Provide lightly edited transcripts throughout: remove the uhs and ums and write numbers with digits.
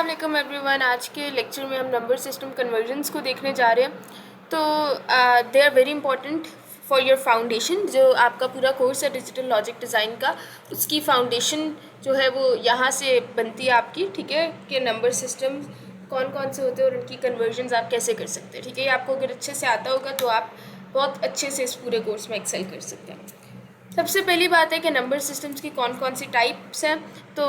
अस्सलाम वालेकुम एवरीवन। आज के लेक्चर में हम नंबर सिस्टम कन्वर्जन्स को देखने जा रहे हैं। तो they are very important for your foundation. जो आपका पूरा कोर्स है डिजिटल लॉजिक डिज़ाइन का, उसकी फाउंडेशन जो है वो यहाँ से बनती है आपकी। ठीक है, कि नंबर सिस्टम कौन कौन से होते हैं और उनकी कन्वर्जन्स आप कैसे कर सकते हैं। ठीक है, ये आपको अगर अच्छे से आता होगा तो आप बहुत अच्छे से इस पूरे कोर्स में एक्सेल कर सकते हैं। सबसे पहली बात है कि नंबर सिस्टम्स की कौन कौन सी टाइप्स हैं। तो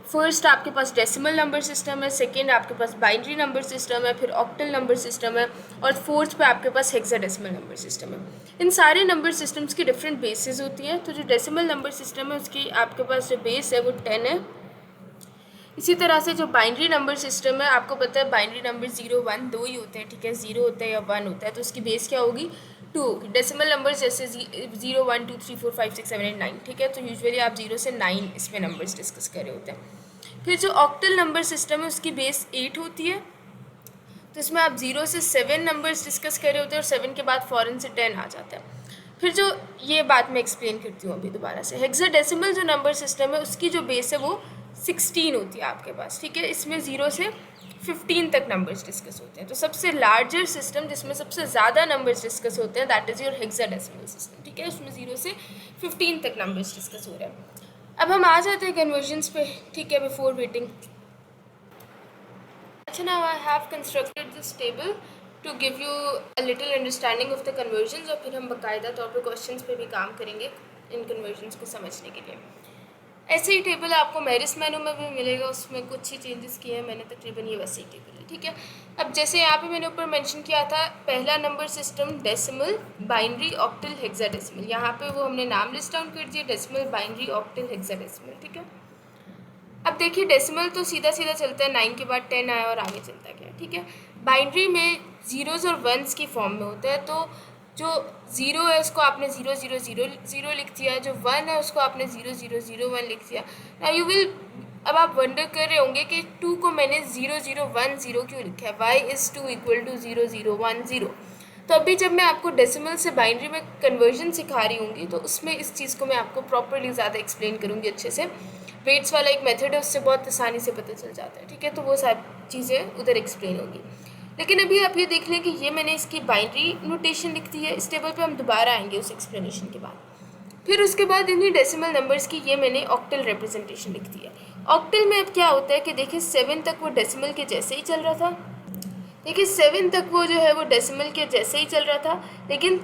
फर्स्ट आपके पास डेसिमल नंबर सिस्टम है, सेकंड आपके पास बाइनरी नंबर सिस्टम है, फिर ऑक्टल नंबर सिस्टम है, और फोर्थ पे आपके पास हेक्साडेसिमल नंबर सिस्टम है। इन सारे नंबर सिस्टम्स की डिफरेंट बेसिस होती हैं। तो जो डेसिमल नंबर सिस्टम है उसकी आपके पास जो बेस है वो 10 है। इसी तरह से जो बाइनरी नंबर सिस्टम है, आपको पता है बाइनरी नंबर 0 1 दो ही होते हैं। ठीक है, 0 होता है या 1 होता है, तो उसकी बेस क्या होगी 2 होगी। डेसिमल नंबर जैसे 0 1 2 3 4 5 6 7 8 9। ठीक है, तो यूजुअली आप 0 से 9 इसमें नंबर्स डिस्कस कर रहे होते हैं। फिर जो ऑक्टल नंबर सिस्टम है उसकी बेस 8 होती है, तो इसमें आप 0 से 7 नंबर्स डिस्कस कर रहे होते हैं और 7 के बाद फ़ौरन से 10 आ जाता है। फिर जो ये बात मैं एक्सप्लेन करती हूँ अभी दोबारा से। हेक्साडेसिमल जो नंबर सिस्टम है उसकी जो बेस है वो 16 होती है आपके पास। ठीक है, इसमें 0 से 15 तक नंबर्स डिस्कस होते हैं। तो सबसे लार्जर सिस्टम जिसमें सबसे ज़्यादा नंबर्स डिस्कस होते हैं that is your hexadecimal system. ठीक है, उसमें 0 से 15 तक नंबर्स डिस्कस हो रहे हैं। अब हम आ जाते हैं कन्वर्जन्स पे। ठीक है, before waiting, now I have constructed this table to give you a little understanding of the conversions, और फिर हम बाकायदा तौर पर क्वेश्चंस पे भी काम करेंगे इन कन्वर्जन्स को समझने के लिए। ऐसे ही टेबल आपको मेरिस मेनू में भी मिलेगा, उसमें कुछ ही चेंजेस किए हैं मैंने, तकरीबन ये वैसे ही टेबल है। ठीक है, अब जैसे यहाँ पे मैंने ऊपर मेंशन किया था पहला number system decimal, binary, octal, hexadecimal. यहाँ पे वो हमने नाम लिस्ट डाउन कर दिए, डेसिमल, बाइनरी, ऑक्टल, हेक्साडेसिमल। ठीक है, अब देखिए डेसिमल तो सीधा सीधा चलता है, 9 के बाद 10 आया और आगे चलता गया। ठीक है, बाइनरी में ज़ीरोज़ और वंस की फॉर्म में होता है। तो जो 0 है उसको आपने 0 0 0 0 लिख दिया, जो 1 है उसको आपने 0 0 0 1 लिख दिया। नाउ यू विल, अब आप वंडर कर रहे होंगे कि 2 को मैंने 0 0 1 0 क्यों लिखा है, y इज़ 2 इक्वल टू 0 0 1 0। तो अभी जब मैं आपको डेसिमल से बाइनरी में कन्वर्जन सिखा रही होंगी तो उसमें इस चीज़ को मैं आपको प्रॉपरली ज़्यादा एक्सप्लेन करूँगी अच्छे से। वेट्स वाला एक मेथड है, उससे बहुत आसानी से पता चल जाता है। ठीक है, तो वो सारी चीज़ें उधर एक्सप्लेन होगी। लेकिन अभी आप ये देख लें कि ये मैंने इसकी बाइनरी नोटेशन लिख दी है। इस टेबल पे हम दोबारा आएंगे उस एक्सप्लेनेशन के बाद। फिर उसके बाद इन्हीं डेसिमल नंबर्स की ये मैंने ऑक्टल रिप्रेजेंटेशन लिख दी है। ऑक्टल में अब क्या होता है कि देखिए 7 तक वो डेसिमल के जैसे ही चल रहा था। देखिए 7 तक वो जो है वो डेसिमल के जैसे ही चल रहा था, लेकिन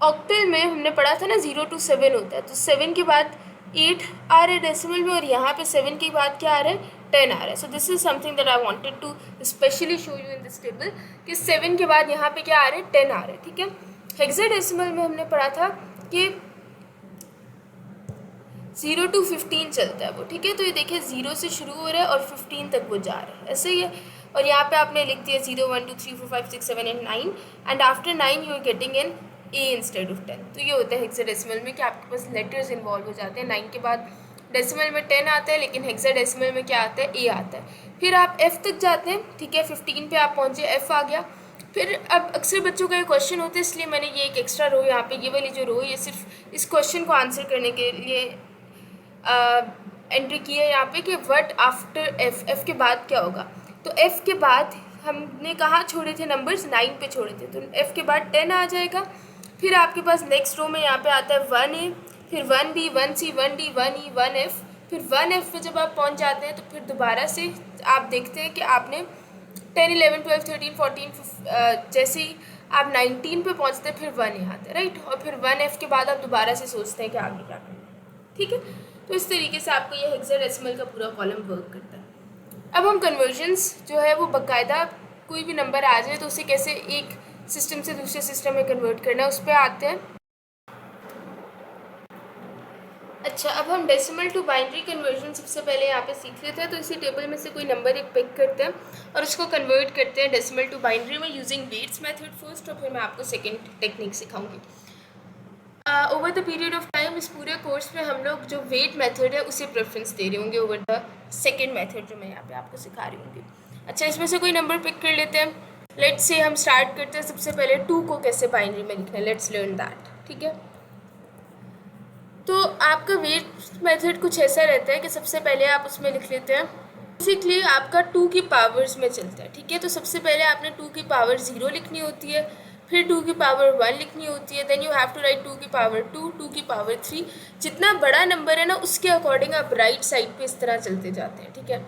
ऑक्टल में हमने पढ़ा था ना 0 to 7 होता है, तो 7 के बाद 8 आ रहा है डेसिमल में, और यहाँ पे 7 के बाद क्या आ रहा है 10 आ रहा है। So this is something that I wanted to specially show you in this table कि 7 के बाद यहाँ पे क्या आ रहा है 10 आ रहा है। ठीक है, हेक्साडेसिमल में हमने पढ़ा था कि 0 to 15 चलता है वो। ठीक है, तो ये देखिए 0 से शुरू हो रहा है और 15 तक वो जा रहा है, ऐसे ही है। और यहाँ पे आपने लिख दिया 0 1 2 3 4 5 6 7 8 9 and after 9 you are getting an A instead of 10। तो ये होता है हेक्साडेसिमल में कि आपके पास लेटर्स इन्वॉल्व हो जाते हैं। 9 के बाद डेसिमल में 10 आता है, लेकिन हेक्साडेसिमल में क्या आता है ए आता है। फिर आप एफ तक जाते हैं। ठीक है, 15 पे आप पहुँचे, एफ आ गया। फिर अब अक्सर बच्चों का ये क्वेश्चन होता है, इसलिए मैंने ये एक एक्स्ट्रा रो यहाँ पे, ये वाली जो रो है ये सिर्फ इस क्वेश्चन को आंसर करने के लिए एंट्री की है यहाँ पे कि व्हाट आफ्टर एफ, एफ के बाद क्या होगा। तो एफ के बाद हमने कहाँ छोड़े थे नंबर्स, 9 पे छोड़े थे, तो एफ के बाद 10 आ जाएगा। फिर आपके पास नेक्स्ट रो में यहाँ पे आता है 1A, फिर 1B 1C 1D 1E 1F। फिर 1F पे जब आप पहुँच जाते हैं तो फिर दोबारा से आप देखते हैं कि आपने 10 11 12 13 14 जैसे ही आप 19 पे पहुँचते हैं फिर 1A आता है, राइट। और फिर 1F के बाद आप दोबारा से सोचते हैं कि आगे क्या करना है। ठीक है, तो इस तरीके से आपको ये हेक्साडेसिमल का पूरा कॉलम वर्क करता है। अब हम कन्वर्जन्स जो है वो बाकायदा कोई भी नंबर आ जाए तो उसे कैसे एक सिस्टम से दूसरे सिस्टम में कन्वर्ट करना है उस पर आते हैं। अच्छा, अब हम डेसिमल टू बाइनरी कन्वर्जन सबसे पहले यहाँ पे सीख लेते हैं। तो इसी टेबल में से कोई नंबर एक पिक करते हैं और उसको कन्वर्ट करते हैं डेसिमल टू बाइनरी में यूजिंग वेट्स मेथड फर्स्ट, और फिर मैं आपको सेकेंड टेक्निक सिखाऊंगी। Over the period of time इस पूरे कोर्स में हम लोग जो वेट मेथड है उसे प्रेफरेंस दे रहे होंगे ओवर द सेकेंड मेथड जो मैं यहाँ पे आपको सिखा रही होंगी। अच्छा, इसमें से कोई नंबर पिक कर लेते हैं। लेट्स से हम स्टार्ट करते हैं सबसे पहले 2 को कैसे बाइनरी में लिखना है, लेट्स लर्न दैट। ठीक है, तो आपका वेट मेथड कुछ ऐसा रहता है कि सबसे पहले आप उसमें लिख लेते हैं बेसिकली आपका 2 की पावर्स में चलता है, ठीक है। तो सबसे पहले आपने 2 की पावर 0 लिखनी होती है, फिर 2 की पावर 1 लिखनी होती है, then you have to write 2 की पावर 2, 2 की पावर 3। जितना बड़ा नंबर है ना उसके अकॉर्डिंग आप राइट साइड पे इस तरह चलते जाते हैं, ठीक है।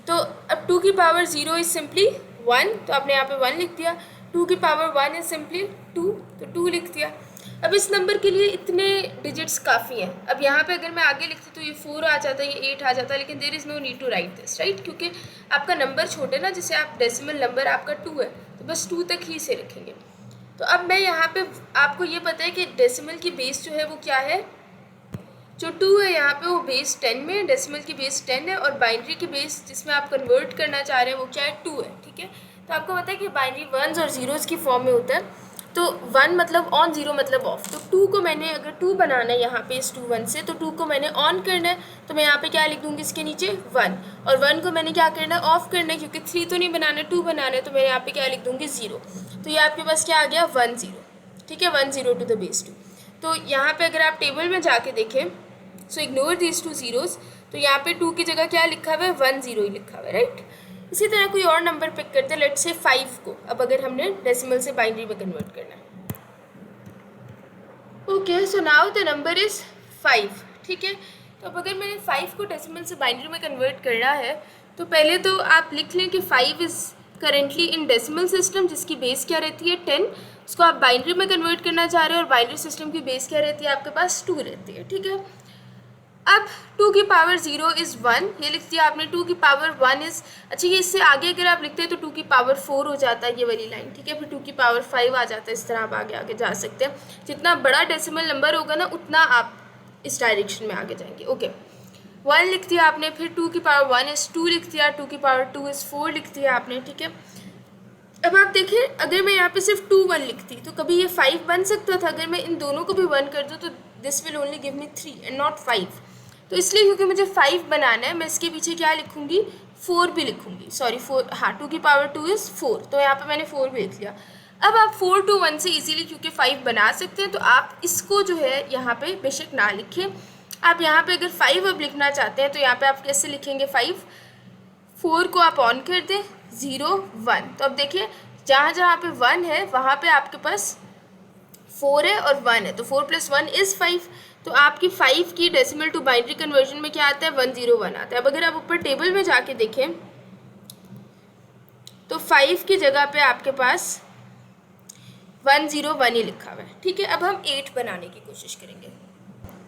तो अब 2 की पावर 0 इज सिंपली 1, तो आपने यहाँ पे 1 लिख दिया। 2 की पावर 1 इज सिंपली 2, तो 2 लिख दिया। अब इस नंबर के लिए इतने डिजिट्स काफ़ी हैं। अब यहाँ पे अगर मैं आगे लिखती तो ये 4 आ जाता, ये 8 आ जाता, लेकिन there is no need to write this, right, क्योंकि आपका नंबर छोटे ना, जैसे आप डेसिमल नंबर आपका 2 है तो बस 2 तक ही इसे रखेंगे। तो अब मैं यहाँ पे आपको ये पता है कि डेसिमल की बेस जो है वो क्या है, जो 2 है यहाँ पे वो बेस 10 में, डेसिमल की बेस 10 है, और बाइनरी की बेस जिसमें आप कन्वर्ट करना चाह रहे हैं वो क्या है, 2 है, ठीक है। तो आपको पता है कि बाइनरी वंस और ज़ीरोज़ की फॉर्म में होता है। तो 1 मतलब ऑन, 0 मतलब ऑफ। तो 2 को मैंने अगर 2 बनाना है यहाँ पे इस 2 1 से, तो 2 को मैंने ऑन करना है, तो मैं यहाँ पे क्या लिख दूँगी इसके नीचे 1, और 1 को मैंने क्या करना है, ऑफ करना है, क्योंकि 3 तो नहीं बनाना है, 2 बनाना है, तो मैं यहाँ पे क्या लिख दूँगी 0। तो ये आपके पास क्या आ गया 1 0, ठीक है, 1 0 टू द बेस 2। तो यहाँ पे अगर आप टेबल में जाके देखें, सो इग्नोर दीज 2 ज़ीरोज़, तो यहाँ पे 2 की जगह क्या लिखा हुआ है, 1 0 ही लिखा हुआ है, राइट। इसी तरह कोई और नंबर पिक करते हैं, लेट्स से 5 को, अब अगर हमने डेसिमल से बाइनरी में कन्वर्ट करना है। Okay, so now the number is 5, ठीक है। तो अब अगर मैंने 5 को डेसिमल से बाइनरी में कन्वर्ट करना है, तो पहले तो आप लिख लें कि 5 is currently in decimal system, जिसकी बेस क्या रहती है 10, उसको आप बाइनरी में कन्वर्ट करना चाह रहे हैं, और बाइनरी सिस्टम की बेस क्या रहती है आपके पास 2 रहती है, ठीक है। अब 2 की पावर 0 इज़ 1, ये लिख दिया आपने। 2 की पावर 1 इज़, अच्छा ये इससे आगे अगर आप लिखते हैं तो 2 की पावर 4 हो जाता है, ये वाली लाइन, ठीक है। फिर 2 की पावर 5 आ जाता है, इस तरह आप आगे आगे जा सकते हैं। जितना बड़ा डेसिमल नंबर होगा ना उतना आप इस डायरेक्शन में आगे जाएंगे, ओके। 1 लिख दिया आपने, फिर 2 की पावर 1 इज़ 2 लिख दिया, 2 की पावर 2 इज़ 4 लिख दिया आपने, ठीक है। अब आप देखें, अगर मैं यहाँ पे सिर्फ 2 1 लिखती तो कभी ये 5 बन सकता था। अगर मैं इन दोनों को भी 1 कर दूँ तो this will only give me 3 and not 5। तो इसलिए क्योंकि मुझे 5 बनाना है, मैं इसके पीछे क्या लिखूँगी, 4 भी लिखूँगी, सॉरी 4, हाँ 2 की पावर 2 इज़ 4, तो यहाँ पे मैंने 4 भी लिख लिया। अब आप 4 to 1 से इजीली क्योंकि 5 बना सकते हैं, तो आप इसको जो है यहाँ पे बेशक ना लिखें। आप यहाँ पे अगर 5 अब लिखना चाहते हैं तो यहाँ पे आप कैसे लिखेंगे 5, 4 को आप ऑन कर दें, 0 1। तो अब देखिए जहाँ जहाँ पे 1 है वहाँ पे आपके पास 4 है और 1 है, तो 4 + 1 इज़ 5। तो आपकी 5 की डेसिमल टू बाइनरी कन्वर्जन में क्या आता है, 101 आता है। अब अगर आप ऊपर टेबल में जाके देखें तो 5 की जगह पे आपके पास 101 ही लिखा हुआ है, ठीक है। अब हम 8 बनाने की कोशिश करेंगे।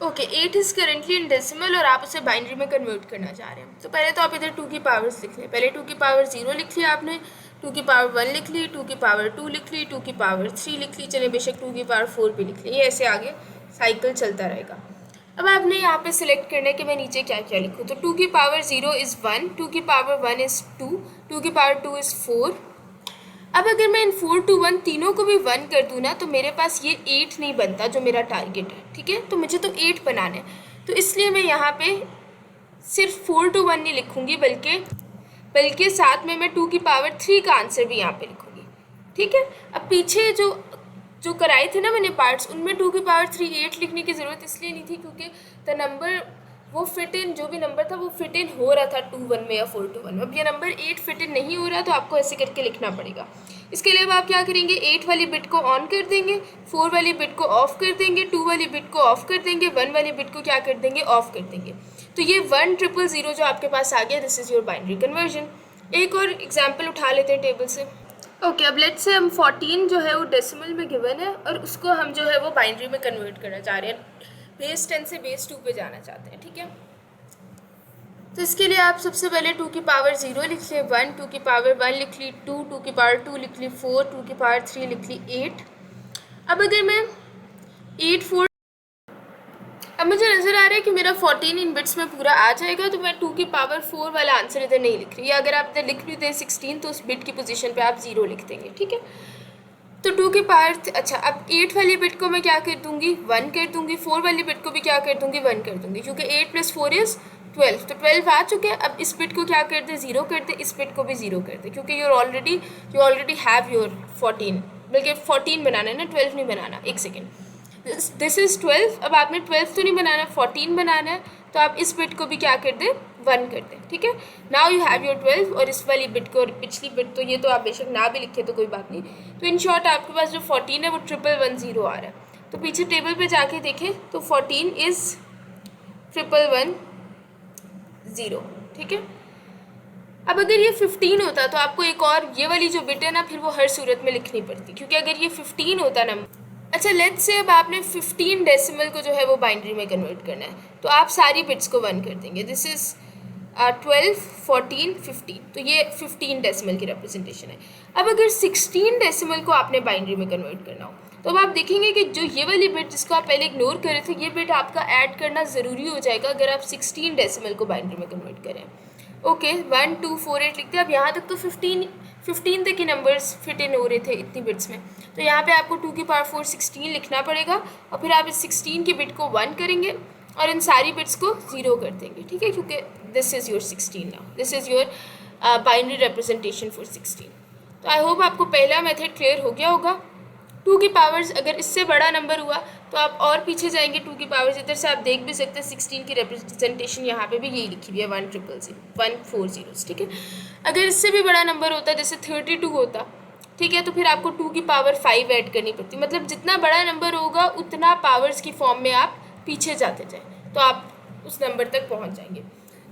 Okay, 8 is currently in decimal और आप उसे बाइनरी में कन्वर्ट करना चाह रहे हैं। तो पहले तो आप इधर 2 की पावर्स लिख लें। पहले 2 की पावर 0 लिख लिया आपने, 2 की पावर 1 लिख ली, 2 की पावर 2 लिख ली, 2 की पावर 3 लिख ली, चलिए बेशक 2 की पावर 4 भी लिख ली, ये ऐसे आगे साइकिल चलता रहेगा। अब आपने यहाँ पे सिलेक्ट करना है कि मैं नीचे क्या क्या लिखूँ। तो 2 की पावर 0 इज़ 1, 2 की पावर 1 इज़ 2, 2 की पावर 2 इज़ 4। अब अगर मैं इन 4 to 1 तीनों को भी 1 कर दूँ ना तो मेरे पास ये 8 नहीं बनता जो मेरा टारगेट है, ठीक है। तो मुझे तो 8 बनाना है, तो इसलिए मैं यहाँ पे सिर्फ 4 to 1 नहीं लिखूँगी, बल्कि साथ में मैं 2 की पावर 3 का आंसर भी यहाँ पे लिखूँगी, ठीक है। अब पीछे जो कराए थे ना मैंने पार्ट्स, उनमें 2 की पावर 3 8 लिखने की ज़रूरत इसलिए नहीं थी क्योंकि द नंबर वो फिट इन, जो भी नंबर था वो फिट इन हो रहा था 2 1 में या 4 to 1 में। अब ये नंबर 8 फिट इन नहीं हो रहा तो आपको ऐसे करके लिखना पड़ेगा। इसके लिए अब आप क्या करेंगे, 8 वाली बिट को ऑन कर देंगे, 4 वाली बिट को ऑफ कर देंगे, 2 वाली बिट को ऑफ कर देंगे, 1 वाली बिट को क्या कर देंगे, ऑफ कर देंगे। तो ये 1 0 0 जो आपके पास आ गया, this is your binary conversion. एक और एग्जाम्पल उठा लेते हैं टेबल से। ओके, अब लेट्स से हम 14 जो है वो डेसिमल में गिवन है और उसको हम जो है वो बाइनरी में कन्वर्ट करना चाह रहे हैं, बेस 10 से बेस 2 पे जाना चाहते हैं, ठीक है। तो इसके लिए आप सबसे पहले 2 की पावर 0 लिख लें 1, 2 की पावर 1 लिख ली 2, 2 की पावर 2 लिख ली 4, 2 की पावर 3 लिख ली 8। अब अगर मैं 8 4, अब मुझे नज़र आ रहा है कि मेरा 14 इन बिट्स में पूरा आ जाएगा, तो मैं 2 की पावर 4 वाला आंसर इधर नहीं लिख रही। या अगर आप इधर लिख भी दें 16 तो उस बिट की पोजीशन पे आप 0 लिख देंगे, ठीक है। तो 2 की पावर, अच्छा अब 8 वाली बिट को मैं क्या कर दूँगी, 1 कर दूँगी, 4 वाली बिट को भी क्या कर दूँगी, 1 कर दूँगी, क्योंकि 8 + 4 इज़ 12, तो 12 आ चुके हैं। अब इस बिट को क्या कर दे, 0 कर दे, इस बिट को भी 0 कर दे, क्योंकि यू ऑलरेडी हैव योर 14, बल्कि 14 बनाना है ना, 12 नहीं बनाना। एक सेकेंड, दिस इज़ 12, अब आपने 12 तो नहीं बनाना, 14 बनाना है, तो आप इस बिट को भी क्या कर दें, 1 कर दें, ठीक है। नाउ यू हैव योर 12 और इस वाली बिट को और पिछली बिट तो ये तो आप बेशक ना भी लिखे तो कोई बात नहीं। तो इन शॉर्ट आपके पास जो 14 है वो 1110 आ रहा है। तो पीछे टेबल पे जाके देखें तो 14 इज़ 1110, ठीक है। अब अगर ये 15 होता तो आपको एक और ये वाली जो बिट है ना फिर वो हर सूरत में लिखनी पड़ती, क्योंकि अगर ये 15 होता नंबर, अच्छा लेट्स से अब आपने 15 डेसिमल को जो है वो बाइनरी में कन्वर्ट करना है, तो आप सारी बिट्स को 1 कर देंगे। दिस इज़ 12, 14, 15, तो ये 15 डेसिमल की रिप्रेजेंटेशन है। अब अगर 16 डेसिमल को आपने बाइनरी में कन्वर्ट करना हो तो अब आप देखेंगे कि जो ये वाली बिट जिसको आप पहले इग्नोर कर रहे थे, ये बिट आपका ऐड करना ज़रूरी हो जाएगा अगर आप 16 डेसिमल को बाइनरी में कन्वर्ट करें। ओके 1 2 4 8 लिखते हैं। अब यहाँ तक तो 15 तक के नंबर्स फिट इन हो रहे थे इतनी बिट्स में, तो यहाँ पे आपको 2 की पावर 4 16 लिखना पड़ेगा और फिर आप इस 16 की बिट को 1 करेंगे और इन सारी बिट्स को 0 कर देंगे, ठीक है, क्योंकि this is your 16 now, this is your binary representation for 16। तो आई होप आपको पहला मेथड क्लियर हो गया होगा। 2 की पावर्स अगर इससे बड़ा नंबर हुआ तो आप और पीछे जाएंगे 2 की पावर्स, इधर से आप देख भी सकते हैं 16 की रिप्रेजेंटेशन यहाँ पे भी यही लिखी हुई है 140, ठीक है। अगर इससे भी बड़ा नंबर होता जैसे 32 होता, ठीक है, तो फिर आपको 2 की पावर 5 ऐड करनी पड़ती, मतलब जितना बड़ा नंबर होगा उतना पावर्स की फॉर्म में आप पीछे जाते जाएँ तो आप उस नंबर तक पहुँच जाएंगे।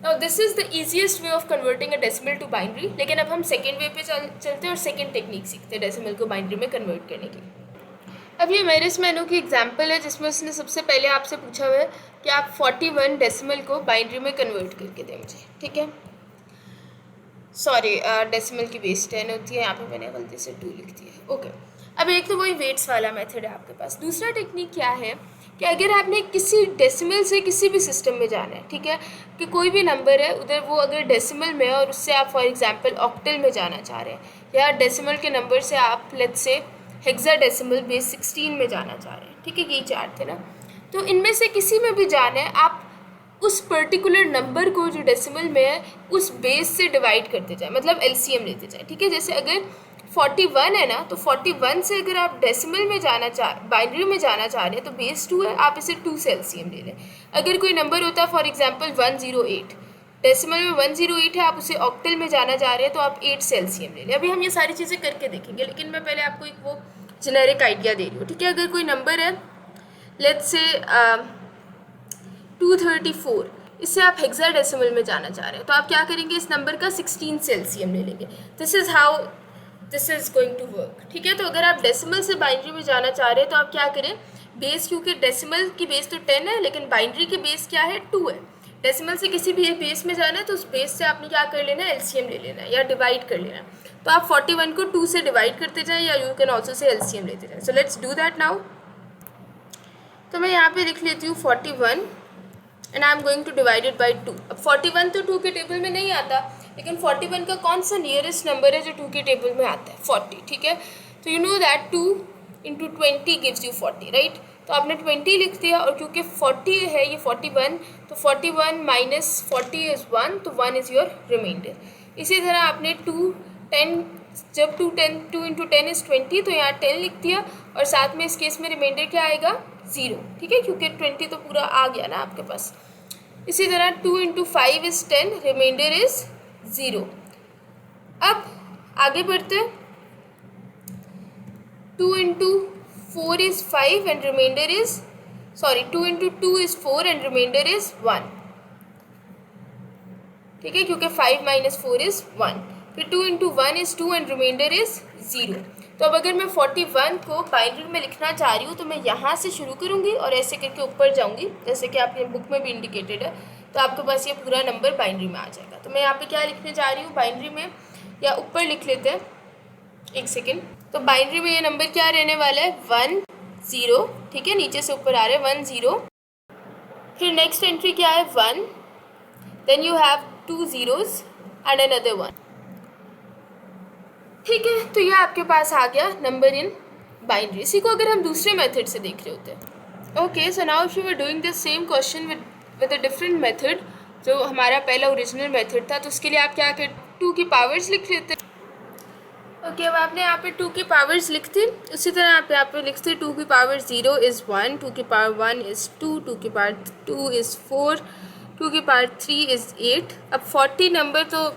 Now this is the easiest way of converting a decimal to binary, लेकिन अब हम सेकेंड वे पे चलते हैं और सेकेंड टेक्निक सीखते हैं डेसिमल को बाइनरी में कन्वर्ट करने की। अब ये मेरिस मैनो की एग्जांपल है जिसमें उसने सबसे पहले आपसे पूछा हुआ है कि आप 41 डेसिमल को बाइनरी में कन्वर्ट करके दें मुझे, ठीक है। सॉरी डेसिमल की बेस 10 होती है, यहाँ पे मैंने गलती से 2 लिख दिया है। ओके अब एक तो वही वेट्स वाला मेथड है आपके पास। दूसरा टेक्निक क्या है कि अगर आपने किसी डेसिमल से किसी भी सिस्टम में जाना है, ठीक है, कि कोई भी नंबर है उधर वो अगर डेसिमल में है और उससे आप फॉर एग्जांपल ऑक्टल में जाना चाह रहे हैं, या डेसिमल के नंबर से आप लेट्स से हेक्साडेसिमल बेस 16 में जाना चाह रहे हैं, ठीक है, यही 4 थे ना। तो इनमें से किसी में भी जाना है, आप उस पर्टिकुलर नंबर को जो डेसिमल में है उस बेस से डिवाइड करते जाए, मतलब एलसीएम लेते जाए, ठीक है। जैसे अगर 41 है ना, तो 41 से अगर आप डेसिमल में बाइनरी में जाना चाह रहे हैं तो बेस 2 है, आप इसे 2 से एलसीएम ले लें। अगर कोई नंबर होता है फॉर एग्जांपल 108, डेसिमल में 108 है, आप उसे ऑक्टल में जाना चाह रहे हैं तो आप 8 से एलसीएम ले लें। अभी हम ये सारी चीज़ें करके देखेंगे, लेकिन मैं पहले आपको एक वो जेनेरिक आइडिया दे रही हूँ, ठीक है। अगर कोई नंबर है लेट्स से 234, इससे आप हेक्साडेसिमल में जाना चाह रहे हैं तो आप क्या करेंगे, इस नंबर का 16 से एलसीएम ले लेंगे। This is how this is going to work, ठीक है। तो अगर आप डेसिमल से बाइनरी में जाना चाह रहे हैं तो आप क्या करें, बेस, क्योंकि डेसिमल की बेस तो 10 है लेकिन बाइनरी की बेस क्या है, 2 है। डेसिमल से किसी भी बेस में जाना है तो उस बेस से आपने क्या कर लेना है, एलसीएम ले लेना है या डिवाइड कर लेना है। तो आप 41 को 2 से डिवाइड करते जाएं या you can also say LCM लेते जाएं। So let's do that now. तो मैं यहाँ पे लिख लेती हूँ 41 and I am going to divide it by 2। अब 41 तो 2 के टेबल में नहीं आता, लेकिन 41 का कौन सा नियरेस्ट नंबर है जो 2 के टेबल में आता है, 40, ठीक है। तो you know that 2 into 20 gives you 40, right. तो आपने 20 लिख दिया और क्योंकि 40 है ये 41, तो 41 माइनस 40 इज़ 1, तो 1 इज़ योर रिमाइंडर। इसी तरह आपने 2 इंटू 10 इज़ 20, तो यहाँ 10 लिख दिया और साथ में इस केस में रिमाइंडर क्या आएगा, 0, ठीक है, क्योंकि 20 तो पूरा आ गया ना आपके पास। इसी तरह 2 इंटू 5 इज़ 10, रिमाइंडर इज़ 0। अब आगे बढ़ते हैं, 2 into 4 is 5 and remainder is 2 into 2 is 4 and remainder is 1, ठीक है, क्योंकि 5 माइनस 4 इज़ 1। फिर 2 into 1 is 2 and remainder is 0। तो अब अगर मैं 41 को बाइनरी में लिखना चाह रही हूँ तो मैं यहाँ से शुरू करूँगी और ऐसे करके ऊपर जाऊँगी, जैसे कि आपकी बुक में भी इंडिकेटेड है, तो आपके पास ये पूरा नंबर बाइनरी में आ जाएगा। तो मैं यहाँ पे क्या लिखने जा रही हूँ बाइनरी में, या ऊपर लिख लेते हैं, एक सेकेंड। तो बाइनरी में ये नंबर क्या रहने वाला है, 1 0, ठीक है, नीचे से ऊपर आ रहे हैं 1 0। फिर नेक्स्ट एंट्री क्या है 1, then you have 2 zeros and another 1, ठीक है। तो ये आपके पास आ गया नंबर इन बाइनरी। इसी को अगर हम दूसरे मेथड से देख रहे होते हैं, okay, so now if you were doing the same question with a different method, जो हमारा पहला ओरिजिनल मेथड था, तो उसके लिए आप क्या कर 2 की पावर्स लिख लेते हैं। ओके, अब आपने यहाँ पे 2 की पावर्स लिख दी। उसी तरह आप यहाँ पे लिखते 2 की पावर 0 इज़ 1, 2 की पावर 1 इज़ 2, 2 की पावर 2 इज़ 4, 2 की पावर 3 इज़ 8। अब 40 नंबर तो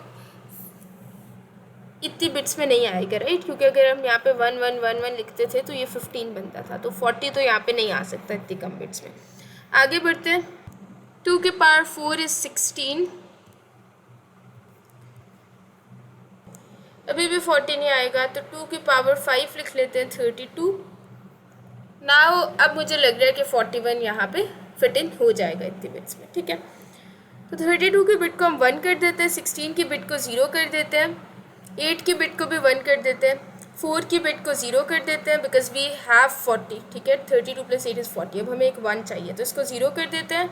इतनी बिट्स में नहीं आएगा, राइट, क्योंकि अगर हम यहाँ पे 1 1 1 1 लिखते थे तो ये 15 बनता था, तो 40 तो यहाँ पे नहीं आ सकता इतनी कम बिट्स में। आगे बढ़ते हैं। 2 की पावर 4 इज़ 16। अभी भी 40 नहीं आएगा, तो 2 की पावर 5 लिख लेते हैं, 32। नाउ अब मुझे लग रहा है कि 41 यहाँ पे फिट इन हो जाएगा इतनी बिट्स में, ठीक है। तो 32 की बिट को हम 1 कर देते हैं, 16 की बिट को 0 कर देते हैं, 8 की बिट को भी 1 कर देते हैं, 4 की बिट को 0 कर देते हैं बिकॉज वी हैव 40, ठीक है। 32 + 8 इज़ 40। अब हमें एक 1 चाहिए तो इसको 0 कर देते हैं,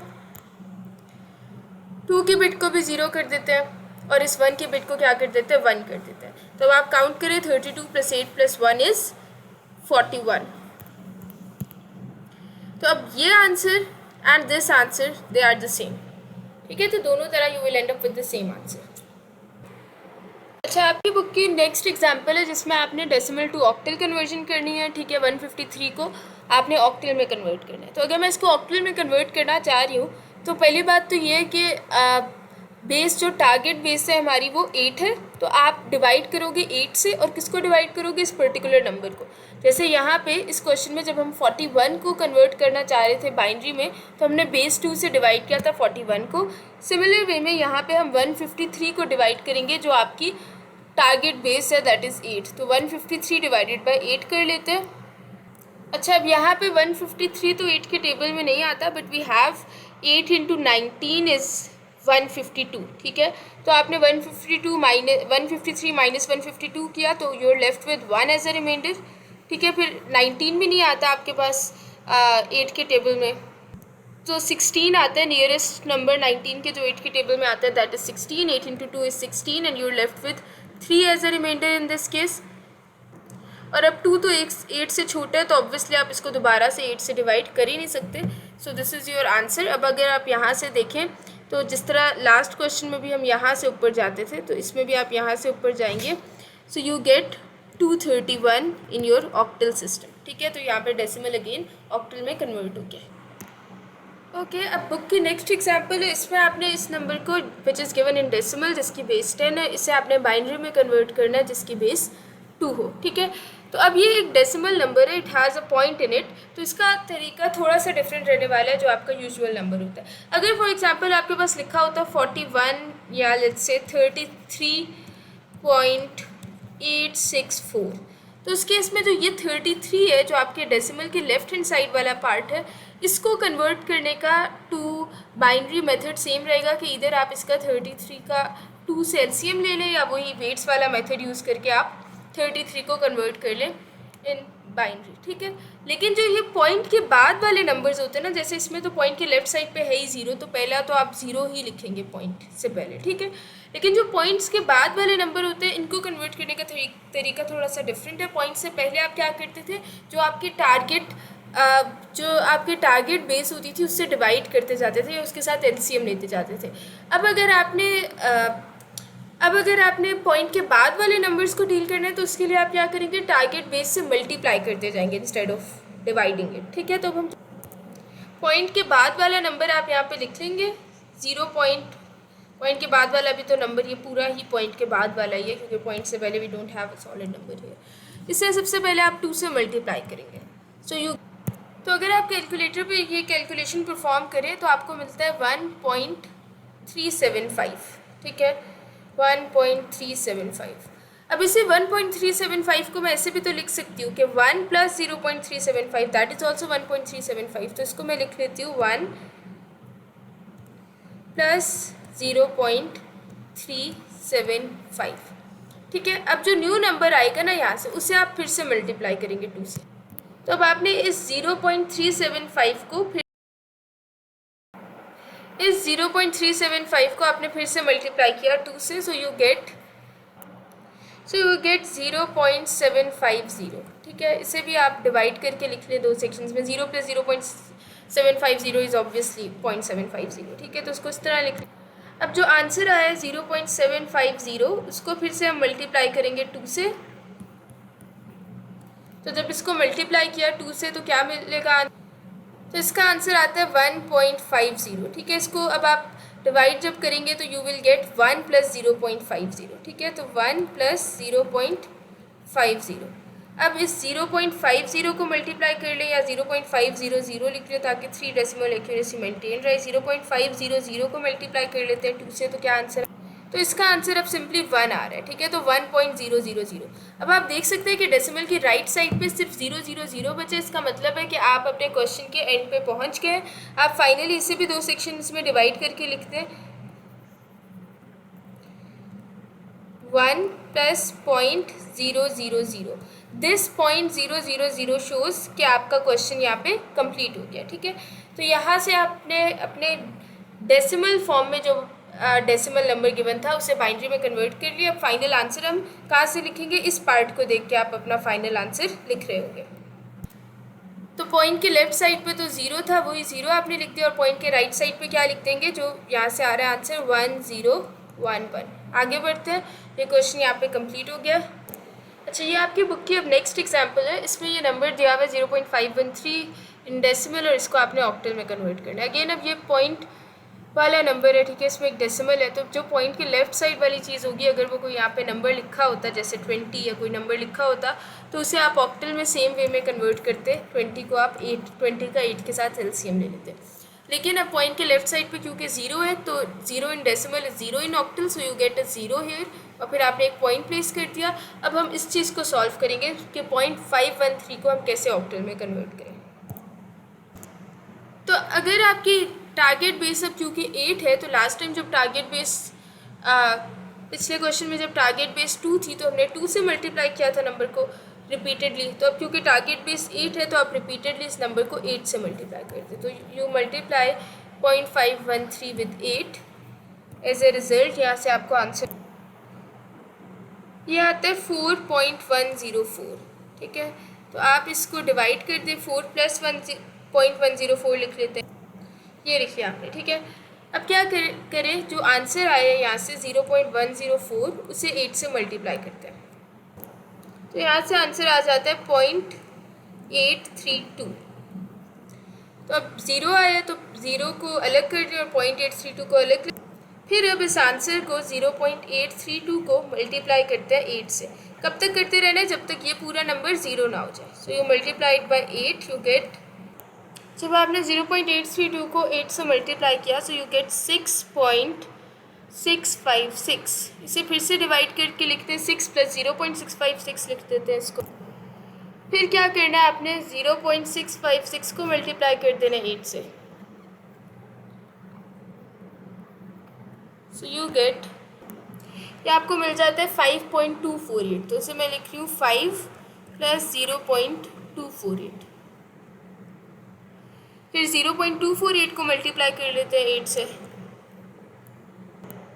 2 की बिट को भी 0 कर देते हैं और इस 1 की बिट को क्या कर देते हैं, 1 कर देते हैं। तो अब आप काउंट करें, 32 + 8 + 1 इज़ 41। तो अब ये answer and this answer they are the same, ठीक है। तो दोनों तरह you will end up with the same answer. अच्छा, आपकी बुक की नेक्स्ट एग्जांपल है जिसमें आपने डेसिमल टू ऑक्टल कन्वर्जन करनी है, ठीक है। 153 को आपने ऑक्टल में कन्वर्ट करना है। तो अगर मैं इसको ऑक्टल में कन्वर्ट करना चाह रही हूँ तो पहली बात तो ये है कि बेस जो टारगेट बेस है हमारी वो 8 है, तो आप डिवाइड करोगे 8 से, और किसको डिवाइड करोगे, इस पर्टिकुलर नंबर को। जैसे यहाँ पे इस क्वेश्चन में जब हम 41 को कन्वर्ट करना चाह रहे थे बाइनरी में, तो हमने बेस 2 से डिवाइड किया था 41 को। सिमिलर वे में यहाँ पे हम 153 को डिवाइड करेंगे जो आपकी टारगेट बेस है, दैट इज़ 8। तो 153 डिवाइडेड बाई 8 कर लेते हैं। अच्छा, अब यहाँ पे 153 तो 8 के टेबल में नहीं आता, बट वी हैव 8 × 19 इज़ 152, ठीक है। तो आपने 153 माइनस 152 किया तो you are left with 1 as a reminder, ठीक है। फिर 19 भी नहीं आता आपके पास 8 के टेबल में, तो 16 आता है नियरेस्ट नंबर 19 के जो 8 के टेबल में आता है, that is 16। 8 × 2 is 16 and you are left with 3 as a reminder in this case. और अब 2 तो 8 से छोटा है, तो ऑब्वियसली आप इसको दोबारा से 8 से डिवाइड कर ही नहीं सकते। सो दिस इज़ योर आंसर। अब अगर आप यहाँ से देखें तो जिस तरह लास्ट क्वेश्चन में भी हम यहाँ से ऊपर जाते थे, तो इसमें भी आप यहाँ से ऊपर जाएंगे। सो you gate 231 in your octal system, ठीक है। तो यहाँ पर डेसिमल अगेन ऑक्टल में कन्वर्ट हो गया। ओके, अब बुक की नेक्स्ट एग्जाम्पल है, इसमें आपने इस नंबर को which is given in decimal जिसकी बेस 10 है, इसे आपने बाइनरी में कन्वर्ट करना है जिसकी बेस 2 हो, ठीक है। तो अब ये एक डेसिमल नंबर है, it has a point in it, तो इसका तरीका थोड़ा सा डिफरेंट रहने वाला है जो आपका यूजुअल नंबर होता है। अगर फॉर एग्जांपल आपके पास लिखा होता 41 या लेट्स से 33.864, तो उस केस में जो ये 33 है जो आपके डेसिमल के लेफ्ट हैंड साइड वाला पार्ट है, इसको कन्वर्ट करने का टू बाइनरी मेथड सेम रहेगा कि इधर आप इसका 33 का 2 से एलसीएम ले लें, या वही वेट्स वाला मेथड यूज़ करके आप 33 को कन्वर्ट कर लें इन बाइनरी, ठीक है। लेकिन जो ये पॉइंट के बाद वाले नंबर्स होते हैं ना, जैसे इसमें तो पॉइंट के लेफ्ट साइड पे है ही 0, तो पहला तो आप 0 ही लिखेंगे पॉइंट से पहले, ठीक है। लेकिन जो पॉइंट्स के बाद वाले नंबर होते हैं, इनको कन्वर्ट करने का तरीका थोड़ा सा डिफरेंट है। पॉइंट से पहले आप क्या करते थे, जो आपके टारगेट बेस होती थी उससे डिवाइड करते जाते थे, उसके साथ एलसीएम लेते जाते थे। अब अगर आपने पॉइंट के बाद वाले नंबर्स को डील करना है, तो उसके लिए आप क्या करेंगे, टारगेट बेस से मल्टीप्लाई करते जाएंगे इंस्टेड ऑफ डिवाइडिंग इट, ठीक है। तो हम पॉइंट के बाद वाला नंबर आप यहाँ पे लिख लेंगे 0 पॉइंट के बाद वाला भी तो नंबर ये पूरा ही पॉइंट के बाद वाला ही है, क्योंकि पॉइंट से पहले we don't have a solid number है। इससे सबसे पहले आप 2 से मल्टीप्लाई करेंगे। तो अगर आप कैलकुलेटर पे ये कैलकुलेशन परफॉर्म करें तो आपको मिलता है 1.375, ठीक है, 1.375। अब इसे 1.375 को मैं ऐसे भी तो लिख सकती हूँ कि 1 + 0.375 दैट इज ऑल्सो 1.375। तो इसको मैं लिख लेती हूँ 1 + 0.375, ठीक है। अब जो न्यू नंबर आएगा ना यहाँ से, उसे आप फिर से मल्टीप्लाई करेंगे 2 से। तो अब आपने इस 0.375 को आपने फिर से मल्टीप्लाई किया 2 से, सो यू गेट 0.750, ठीक है। इसे भी आप डिवाइड करके लिख लें 2 सेक्शंस में। 0 + 0.750 इज़ ऑब्वियसली 0.750, ठीक है। तो उसको इस तरह लिख लें। अब जो आंसर आया है 0.750, उसको फिर से हम मल्टीप्लाई करेंगे 2 से। तो जब इसको मल्टीप्लाई किया 2 से तो क्या मिलेगा, तो इसका आंसर आता है 1.50, ठीक है। इसको अब आप डिवाइड जब करेंगे तो यू विल गेट 1 + 0.50, ठीक है। तो 1 + 0.50। अब इस 0.50 को मल्टीप्लाई कर लें या 0.500 लिख लें ताकि 3 डेसिमल एक्यूरेसी मेंटेन रहे। 0.500 को मल्टीप्लाई कर लेते हैं 2 से, तो क्या आंसर, तो इसका आंसर अब सिंपली 1 आ रहा है, ठीक है। तो 1.000। अब आप देख सकते हैं कि डेसिमल की राइट साइड पे सिर्फ 000 बचे। इसका मतलब है कि आप अपने क्वेश्चन के एंड पे पहुंच गए। आप फाइनली इसे भी 2 सेक्शन में डिवाइड करके लिखते हैं। 1 + 0.000। दिस 0.000 शोज़ कि आपका क्वेश्चन यहाँ पे कंप्लीट हो गया, ठीक है। तो यहाँ से आपने अपने डेसिमल फॉर्म में जो डेसिमल नंबर गिवन था उसे बाइनरी में कन्वर्ट कर लिया। अब फाइनल आंसर हम कहाँ से लिखेंगे, इस पार्ट को देख के आप अपना फाइनल आंसर लिख रहे होंगे। तो पॉइंट के लेफ्ट साइड पे तो 0 था, वही 0 आपने लिख दिया, और पॉइंट के राइट साइड पे क्या लिख देंगे, जो यहाँ से आ रहा है आंसर 1011। आगे बढ़ते हैं, ये क्वेश्चन यहाँ पे कंप्लीट हो गया। अच्छा, ये आपकी बुक की अब नेक्स्ट एग्जाम्पल है। इसमें ये नंबर दिया हुआ है 0.513 इन डेसिमल, और इसको आपने ऑक्टल में कन्वर्ट करना है। अगेन अब ये पॉइंट वाला नंबर है, ठीक है, इसमें एक डेसिमल है। तो जो पॉइंट के लेफ्ट साइड वाली चीज़ होगी, अगर वो कोई यहाँ पे नंबर लिखा होता जैसे 20 या कोई नंबर लिखा होता, तो उसे आप ऑक्टल में सेम वे में कन्वर्ट करते। 20 को आप 20 का 8 के साथ एलसीएम ले लेते। लेकिन अब पॉइंट के लेफ्ट साइड पे क्योंकि 0 है, तो 0 in decimal is 0 in octal, so you get a 0 here, और फिर आपने एक पॉइंट प्लेस कर दिया। अब हम इस चीज़ को सॉल्व करेंगे कि 0.513 को हम कैसे ऑक्टल में कन्वर्ट करें। तो अगर आपकी टारगेट बेस अब क्योंकि 8 है, तो लास्ट टाइम जब टारगेट बेस पिछले क्वेश्चन में जब टारगेट बेस 2 थी, तो हमने 2 से मल्टीप्लाई किया था नंबर को रिपीटेडली। तो अब क्योंकि टारगेट बेस 8 है, तो आप रिपीटेडली इस नंबर को 8 से मल्टीप्लाई करते। तो you multiply 0.513 with 8। As a result यहाँ से आपको आंसर ये आता है 4.104, ठीक है। तो आप इसको डिवाइड कर दें, 4 + 1.104 लिख लेते हैं, ये लिख लिया आपने, ठीक है। अब क्या करें, जो आंसर आया है यहाँ से 0.104, उसे 8 से मल्टीप्लाई करते हैं। तो यहाँ से आंसर आ जाता है 0.832। तो अब 0 आया, तो 0 को अलग कर दिया और 0.832 को अलग कर। फिर अब इस आंसर को 0.832 को मल्टीप्लाई करते हैं 8 से। कब तक करते रहना है, जब तक ये पूरा नंबर 0 ना हो जाए। So you multiplied by 8, you get, जब आपने 0.832 को 8 से मल्टीप्लाई किया, सो यू गेट 6.656। इसे फिर से डिवाइड करके लिखते हैं, 6 + 0.656 लिख देते हैं इसको। फिर क्या करना है, आपने 0.656 को मल्टीप्लाई कर देना 8 से। सो यू गेट, ये आपको मिल जाता है 5.248। तो इसे मैं लिख रही हूँ 5 + 0.248। फिर 0.248 को मल्टीप्लाई कर लेते हैं 8 से।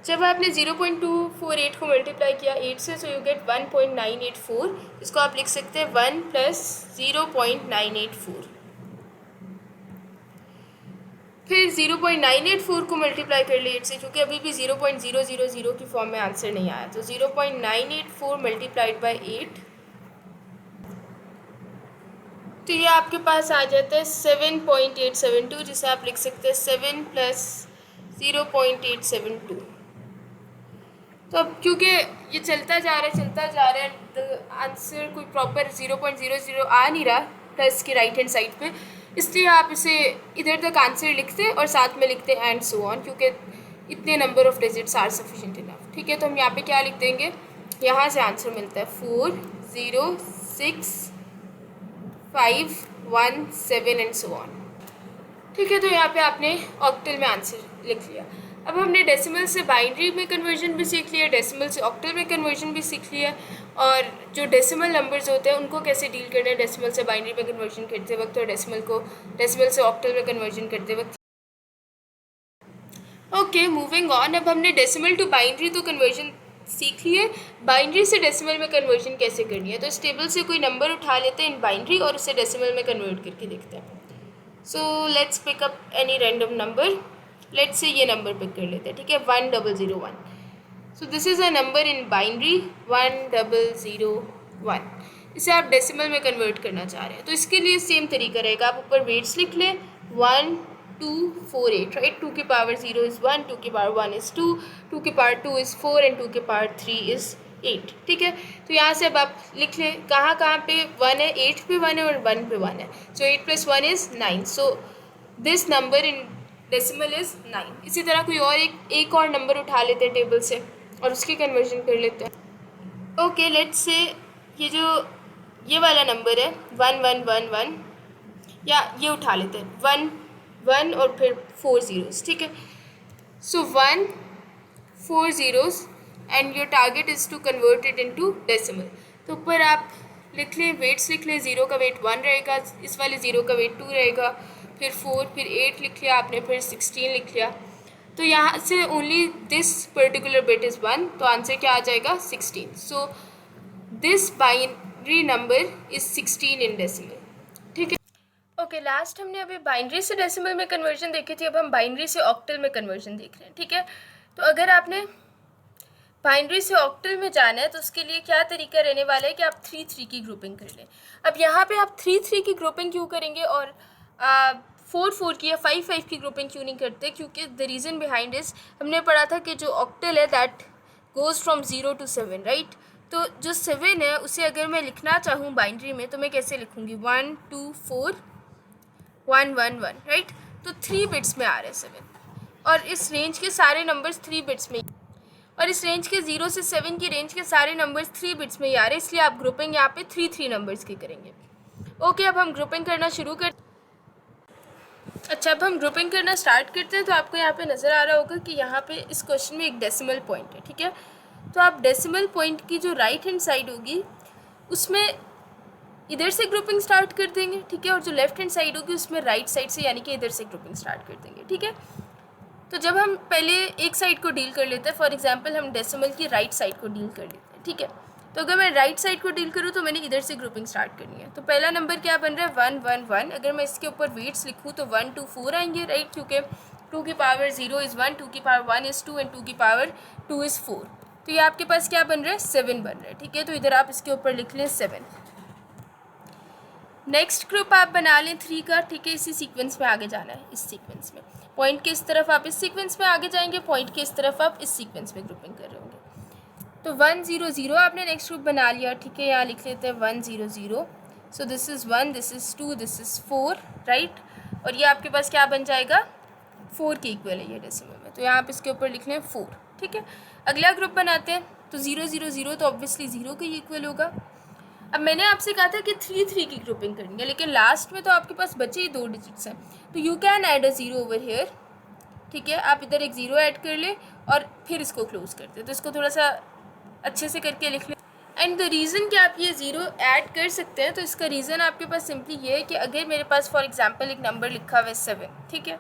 जब आपने 0.248 को मल्टीप्लाई किया 8 से, सो यू गेट 1.984। इसको आप लिख सकते हैं 1 + 0.984। फिर 0.984 को मल्टीप्लाई कर लिए 8 से, क्योंकि अभी भी 0.000 की फॉर्म में आंसर नहीं आया। तो 0.984 मल्टीप्लाइड बाय 8, तो ये आपके पास आ जाता है 7.872, जिसे आप लिख सकते हैं 7 + 0.872। तो अब क्योंकि ये चलता जा रहा है, आंसर कोई प्रॉपर 0.00 आ नहीं रहा प्लस की राइट हैंड साइड पे, इसलिए आप इसे इधर तक आंसर लिखते हैं और साथ में लिखते हैं एंड सो ऑन, क्योंकि इतने number of digits are sufficient enough, ठीक है। तो हम यहाँ पे क्या लिख देंगे, यहाँ से आंसर मिलता है 406,517 एंड सो ऑन, ठीक है। तो यहाँ पे आपने ऑक्टल में आंसर लिख लिया। अब हमने डेसिमल से बाइनरी में कन्वर्जन भी सीख लिया, डेसिमल से ऑक्टल में कन्वर्जन भी सीख लिया, और जो डेसिमल नंबर्स होते हैं उनको कैसे डील करना है डेसिमल से बाइनरी में कन्वर्जन करते वक्त और डेसिमल से ऑक्टल में कन्वर्जन करते वक्त। Okay, moving on. अब हमने डेसिमल टू बाइनरी तो कन्वर्जन सीख लिए, बाइनरी से डेसिमल में कन्वर्जन कैसे करनी है। तो इस टेबल से कोई नंबर उठा लेते हैं इन बाइनरी और उसे डेसिमल में कन्वर्ट करके देखते हैं। So let's pick up any random number, let's say ये नंबर पिक कर लेते हैं, ठीक है, 1001। सो this is a number in binary 1001। इसे आप डेसिमल में कन्वर्ट करना चाह रहे हैं, तो इसके लिए सेम तरीका रहेगा। आप ऊपर वेट्स लिख लें 1 2 4 8, राइट. 2 की पावर 0 इज़ 1, 2 की पावर 1 इज़ 2, 2 की पावर 2 इज़ 4 एंड 2 की पावर 3 इज़ 8. ठीक है, तो यहाँ से अब आप लिख लें कहाँ कहाँ पे 1 है. 8 पे 1 है और 1 पे 1 है. सो 8 + 1 is 9. So this number in decimal is 9. इसी तरह कोई और एक और नंबर उठा लेते हैं टेबल से और उसकी कन्वर्जन कर लेते हैं. ओके, लेट्स से ये वाला नंबर है 1111, या ये उठा लेते हैं 1 1 और फिर 4 ज़ीरोज़. ठीक है, so 1 4 zeros and your target is to convert it into decimal. तो ऊपर आप लिख लें, वेट्स लिख लें. 0 का वेट 1 रहेगा, इस वाले 0 का वेट 2 रहेगा, फिर 4, फिर 8 लिख लिया आपने, फिर 16 लिख लिया. तो यहाँ से only this particular bit is 1, तो आंसर क्या आ जाएगा 16. So this binary number is 16 in decimal. ठीक है, ओके. लास्ट हमने अभी बाइनरी से डेसिमल में कन्वर्जन देखी थी, अब हम बाइनरी से ऑक्टल में कन्वर्जन देख रहे हैं. ठीक है, तो अगर आपने बाइनरी से ऑक्टल में जाना है तो उसके लिए क्या तरीका रहने वाला है कि आप 3 3 की ग्रुपिंग कर लें. अब यहाँ पे आप 3 3 की ग्रुपिंग क्यों करेंगे और 4 4 की या 5 5 की ग्रुपिंग क्यों नहीं करते? क्योंकि द रीज़न बिहाइंड इज हमने पढ़ा था कि जो ऑक्टल है that goes from 0 to 7, right. तो जो 7 है उसे अगर मैं लिखना चाहूँ बाइनरी में तो मैं कैसे लिखूँगी? 1 2 4 1 1 1, राइट. तो 3 बिट्स में आ रहे हैं 7, और इस रेंज के सारे नंबर्स 3 बिट्स में, और इस रेंज के 0 से 7 की रेंज के सारे नंबर्स 3 बिट्स में ही आ रहे हैं, इसलिए आप ग्रुपिंग यहाँ पे 3 3 नंबर्स की करेंगे. ओके, अब हम ग्रुपिंग करना शुरू कर. अच्छा, अब हम ग्रुपिंग करना स्टार्ट करते हैं. तो आपको यहाँ पे नज़र आ रहा होगा कि यहाँ पे इस क्वेश्चन में एक डेसिमल पॉइंट है. ठीक है, तो आप डेसिमल पॉइंट की जो राइट हैंड साइड होगी उसमें इधर से ग्रुपिंग स्टार्ट कर देंगे. ठीक है, और जो लेफ्ट हैंड साइड होगी उसमें राइट साइड से, यानी कि इधर से ग्रुपिंग स्टार्ट कर देंगे. ठीक है, तो जब हम पहले एक साइड को डील कर लेते हैं, फॉर एग्जांपल हम डेसिमल की राइट साइड को डील कर लेते हैं. ठीक है, तो अगर मैं राइट साइड को डील करूँ तो मैंने इधर से ग्रुपिंग स्टार्ट करनी है. तो पहला नंबर क्या बन रहा है? 1 1 1. अगर मैं इसके ऊपर वेट्स लिखूँ तो 1 2 4 आएंगे, राइट, क्योंकि 2 की पावर 0 इज़ 1, 2 की पावर 1 इज़ 2 एंड 2 की पावर 2 इज़ 4. तो ये आपके पास क्या बन रहा है? 7 बन रहा है. ठीक है, तो इधर आप इसके ऊपर लिख लें 7. नेक्स्ट ग्रुप आप बना लें 3 का. ठीक है, इसी सीक्वेंस में आगे जाना है. इस सीक्वेंस में पॉइंट के इस तरफ आप इस सीक्वेंस में आगे जाएंगे, पॉइंट के इस तरफ आप इस सीक्वेंस में ग्रुपिंग कर रहे होंगे. तो 1 0 0 आपने नेक्स्ट ग्रुप बना लिया. ठीक है, यहाँ लिख लेते हैं 1 0 0. सो this is 1, this is 2, this is 4, right. और ये आपके पास क्या बन जाएगा? 4 के इक्वल है ये डेसिमल में, तो यहाँ आप इसके ऊपर लिख लें 4. ठीक है, अगला ग्रुप बनाते हैं. तो 0 0 0 तो ऑब्वियसली 0 के इक्वल होगा. अब मैंने आपसे कहा था कि 3 3 की ग्रुपिंग करनी है, लेकिन लास्ट में तो आपके पास बचे ही 2 डिजिट्स हैं, तो you can add a 0 over here. ठीक है, आप इधर एक 0 ऐड कर लें और फिर इसको क्लोज कर दें. तो इसको थोड़ा सा अच्छे से करके लिख लें. एंड द रीज़न कि आप ये 0 ऐड कर सकते हैं, तो इसका रीज़न आपके पास सिंपली ये है कि अगर मेरे पास फॉर एग्जांपल एक नंबर लिखा हुआ है 7, ठीक है,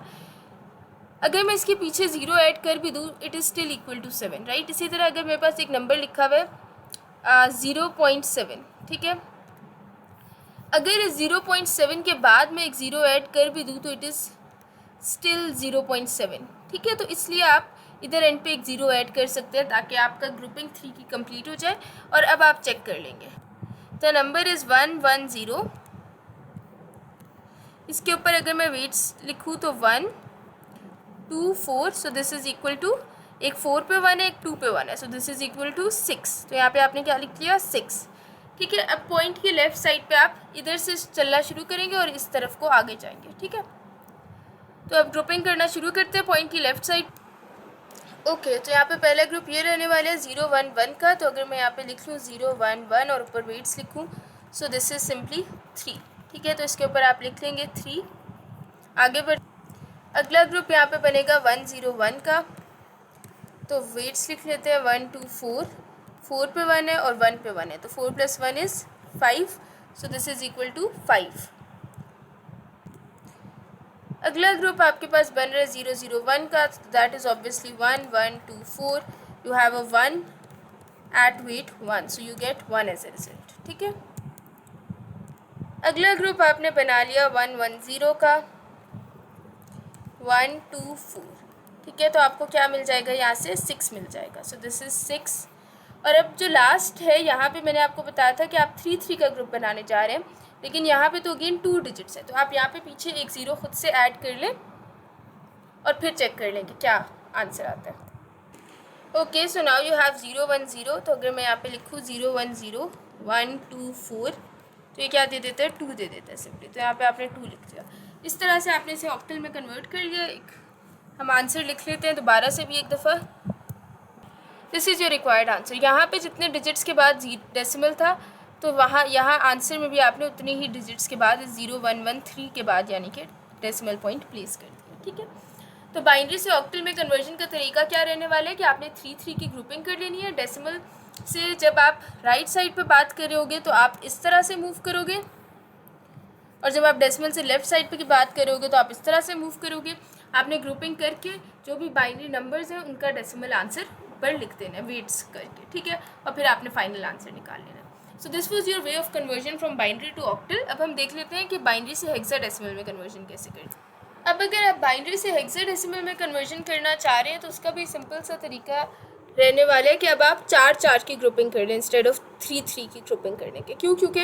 अगर मैं इसके पीछे 0 ऐड कर भी दूँ it is still equal to 7, right. इसी तरह अगर मेरे पास एक नंबर लिखा हुआ है 0.7, ठीक है, अगर 0.7 के बाद मैं एक 0 ऐड कर भी दूँ तो इट इज़ स्टिल 0.7. ठीक है, तो इसलिए आप इधर एंड पे एक 0 ऐड कर सकते हैं ताकि आपका ग्रुपिंग 3 की कंप्लीट हो जाए. और अब आप चेक कर लेंगे. The number is 1 1 0. इसके ऊपर अगर मैं वेट्स लिखूँ तो 1 2 4. So this is equal to, एक 4 पे 1 है, एक 2 पे 1 है, so this is equal to 6. तो यहाँ पे आपने क्या लिख लिया? 6. ठीक है, अब पॉइंट की लेफ़्ट साइड पे आप इधर से चलना शुरू करेंगे और इस तरफ को आगे जाएंगे. ठीक है, तो अब ग्रुपिंग करना शुरू करते हैं पॉइंट की लेफ़्ट साइड. ओके, तो यहाँ पे पहला ग्रुप ये रहने वाला है 0 1 1 का. तो अगर मैं यहाँ पे लिख लूँ 0 1 1 और ऊपर वेट्स लिखूँ, सो दिस इज़ सिंपली 3. ठीक है, तो इसके ऊपर आप लिख लेंगे 3. आगे बढ़, अगला ग्रुप यहाँ पे बनेगा 1 0 1 का. तो वेट्स लिख लेते हैं 1 2 4. 4 पे 1 है और 1 पे 1 है, तो 4 + 1 is 5. So this is equal to 5. अगला ग्रुप आपके पास बन रहा है 0 0 1 का. That is obviously 1 1 2 4. You have a 1 at weight 1, so you get 1 as a result. ठीक है, अगला ग्रुप आपने बना लिया 1 1 0 का. 1 2 4. ठीक है, तो आपको क्या मिल जाएगा? यहाँ से 6 मिल जाएगा. सो दिस इज़ 6. और अब जो लास्ट है यहाँ पे मैंने आपको बताया था कि आप 3 3 का ग्रुप बनाने जा रहे हैं, लेकिन यहाँ पे तो अगेन 2 डिजिट्स है, तो आप यहाँ पे पीछे एक 0 खुद से ऐड कर लें और फिर चेक कर लेंगे क्या आंसर आता है। Okay, so now you have 0 1 0। तो अगर मैं यहाँ पे लिखूँ 0 1 0 1 2 4, तो ये क्या दे देता है, 2 दे देता है सिंपली। तो यहाँ पे आपने 2 लिख दिया। इस तरह से आपने इसे ऑक्टल में कन्वर्ट कर लिया। एक हम आंसर लिख लेते हैं दोबारा से भी एक दफ़ा। This is your required answer. यहाँ पे जितने डिजिट्स के बाद डेसिमल था, तो यहाँ आंसर में भी आपने उतने ही डिजिट्स के बाद 0 1 1 3 के बाद यानी कि डेसिमल पॉइंट प्लेस कर दिया। ठीक है, तो बाइनरी से ऑक्टल में कन्वर्जन का तरीका क्या रहने वाला है कि आपने 3 3 की ग्रुपिंग कर लेनी है। डेसिमल से जब आप राइट साइड पे बात कर रहे होगे तो आप इस तरह से मूव करोगे, और जब आप डेसिमल से लेफ़्ट साइड पे की बात करोगे तो आप इस तरह से मूव करोगे। आपने ग्रुपिंग करके जो भी बाइनरी नंबर्स हैं उनका डेसिमल आंसर ऊपर लिख देना है वेट्स करके। ठीक है, और फिर आपने फाइनल आंसर निकाल लेना है। So this was your way of conversion from binary to octal. अब हम देख लेते हैं कि बाइनरी से हेक्साडेसिमल में कन्वर्जन कैसे करें। अब अगर आप बाइनरी से हेक्साडेसिमल में कन्वर्जन करना चाह रहे हैं तो उसका भी सिंपल सा तरीका रहने वाला है कि अब आप 4 4 की ग्रुपिंग कर लें इंस्टेड ऑफ 3 3 की ग्रुपिंग करने के। क्यों? क्योंकि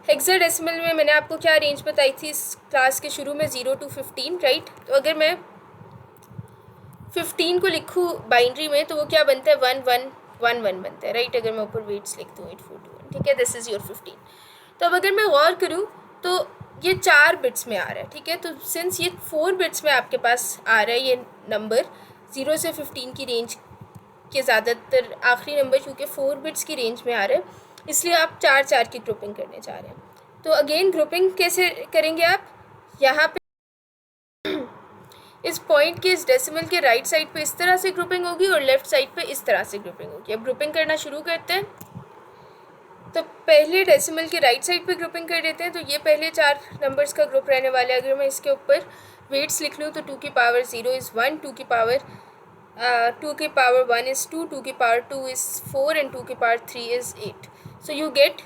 हेक्साडेसिमल में मैंने आपको क्या रेंज बताई थी इस क्लास के शुरू में, 0 to 15, राइट। तो अगर मैं 15 को लिखूँ बाइनरी में तो वो क्या बनता है, 1 1 1 1 बनता है, राइट। अगर मैं ऊपर वेट्स लिख दूँ 8 4 2 1, ठीक है, दिस इज़ योर 15। तो अब अगर मैं गौर करूँ तो ये 4 बिट्स में आ रहा है। ठीक है, तो सिंस ये 4 बिट्स में आपके पास आ रहा है ये नंबर 0 से 15 की रेंज के ज़्यादातर आखिरी नंबर क्योंकि 4 बिट्स की रेंज में आ रहे हैं, इसलिए आप 4 4 की ग्रुपिंग करने जा रहे हैं। तो अगेन ग्रुपिंग कैसे करेंगे आप, यहाँ पे इस पॉइंट के इस डेसिमल के राइट साइड पे इस तरह से ग्रुपिंग होगी और लेफ़्ट साइड पे इस तरह से ग्रुपिंग होगी। अब ग्रुपिंग करना शुरू करते हैं। तो पहले डेसिमल के राइट साइड पे ग्रुपिंग कर देते हैं। तो ये पहले 4 नंबर्स का ग्रुप रहने वाला है। अगर मैं इसके ऊपर वेट्स लिख लूँ तो 2 की पावर 0 इज़ 1, 2 की पावर 1 is 2, 2 की पावर 2 is 4 and 2 की power 3 is 8. So you get